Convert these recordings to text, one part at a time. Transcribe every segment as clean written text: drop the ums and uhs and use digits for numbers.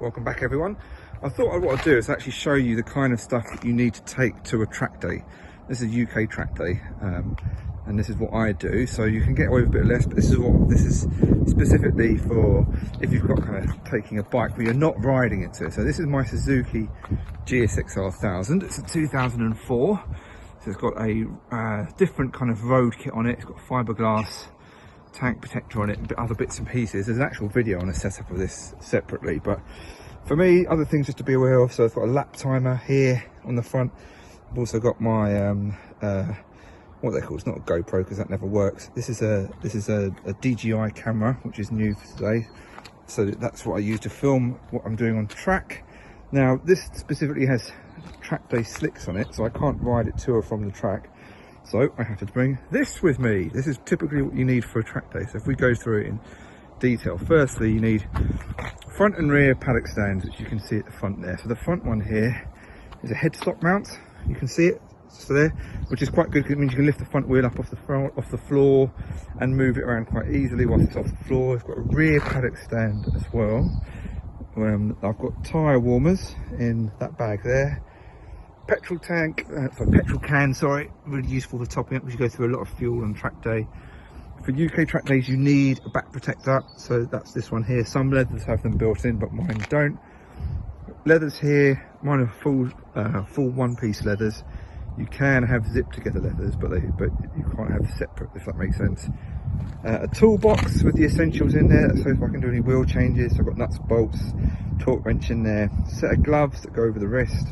Welcome back everyone. I thought what I'd do is actually show you the kind of stuff that you need to take to a track day. This is a UK track day, and this is what I do, so you can get away with a bit less, but this is specifically for if you've got kind of taking a bike but you're not riding into it. So this is my Suzuki GSX-R 1000. It's a 2004, so it's got a different kind of road kit on it. It's got fiberglass tank protector on it and other bits and pieces. There's an actual video on a setup of this separately, but for me, other things just to be aware of. So I've got a lap timer here on the front. I've also got my what they call, it's not a GoPro because that never works. This is a DJI camera, which is new for today. So that's what I use to film what I'm doing on track. Now this specifically has track day slicks on it, so I can't ride it to or from the track. So I have to bring this with me. This is typically what you need for a track day. So if we go through it in detail, firstly you need front and rear paddock stands, which you can see at the front there. So the front one here is a headstock mount. You can see it, so there, which is quite good because it means you can lift the front wheel up off the floor and move it around quite easily whilst it's off the floor. It's got a rear paddock stand as well. I've got tyre warmers in that bag there. Petrol can, really useful for topping up because you go through a lot of fuel on track day. For UK track days you need a back protector, so that's this one here. Some leathers have them built in but mine don't. Leathers here, mine are full one-piece leathers. You can have zip together leathers, but you can't have separate, if that makes sense. A toolbox with the essentials in there, so if I can do any wheel changes. So I've got nuts, bolts, torque wrench in there, set of gloves that go over the wrist.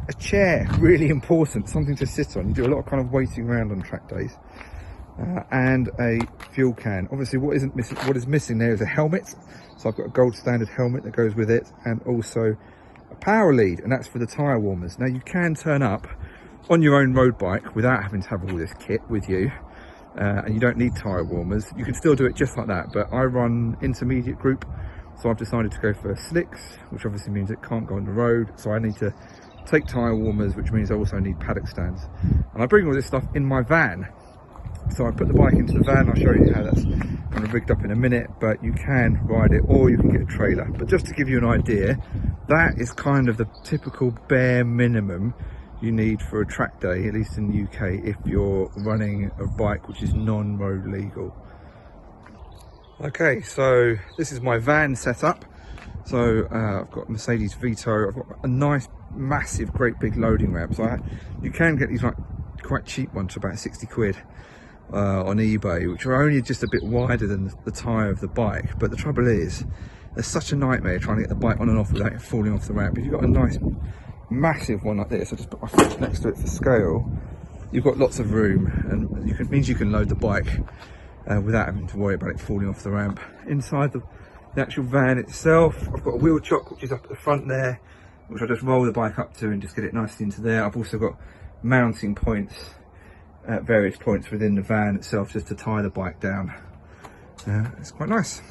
A chair, really important, something to sit on. You do a lot of kind of waiting around on track days. And a fuel can. Obviously what is missing there is a helmet. So I've got a gold standard helmet that goes with it, and also a power lead, and that's for the tyre warmers. Now you can turn up on your own road bike without having to have all this kit with you, and you don't need tyre warmers. You can still do it just like that, but I run intermediate group, so I've decided to go for slicks, which obviously means it can't go on the road, so I need to take tyre warmers, which means I also need paddock stands. And I bring all this stuff in my van. So I put the bike into the van. I'll show you how that's kind of rigged up in a minute, but you can ride it or you can get a trailer. But just to give you an idea, that is kind of the typical bare minimum you need for a track day, at least in the UK, if you're running a bike which is non-road legal. Okay, so this is my van setup. So I've got Mercedes Vito. I've got a nice, massive, great big loading ramp. So you can get these like quite cheap ones for about 60 quid on eBay, which are only just a bit wider than the tyre of the bike. But the trouble is, there's such a nightmare trying to get the bike on and off without it falling off the ramp. If you've got a nice, massive one like this, I just put my foot next to it for scale, you've got lots of room, and it means you can load the bike without having to worry about it falling off the ramp. Inside the actual van itself, I've got a wheel chock which is up at the front there, which I just roll the bike up to and just get it nicely into there. I've also got mounting points at various points within the van itself just to tie the bike down. It's quite nice.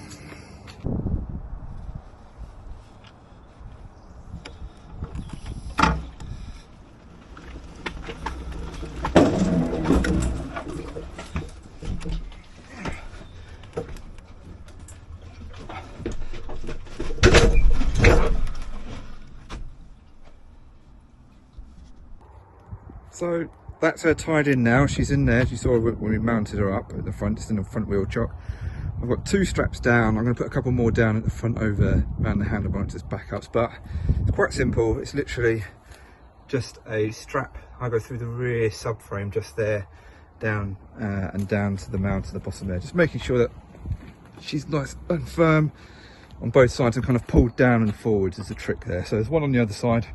So that's her tied in now. She's in there. She saw when we mounted her up at the front. It's in the front wheel chock. I've got two straps down. I'm going to put a couple more down at the front over around the handlebars as backups, but it's quite simple. It's literally just a strap. I go through the rear subframe just there, down and down to the mount at the bottom there, just making sure that she's nice and firm on both sides and kind of pulled down and forwards is the trick there. So there's one on the other side.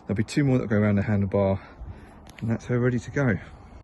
There'll be two more that go around the handlebar, and that's her ready to go.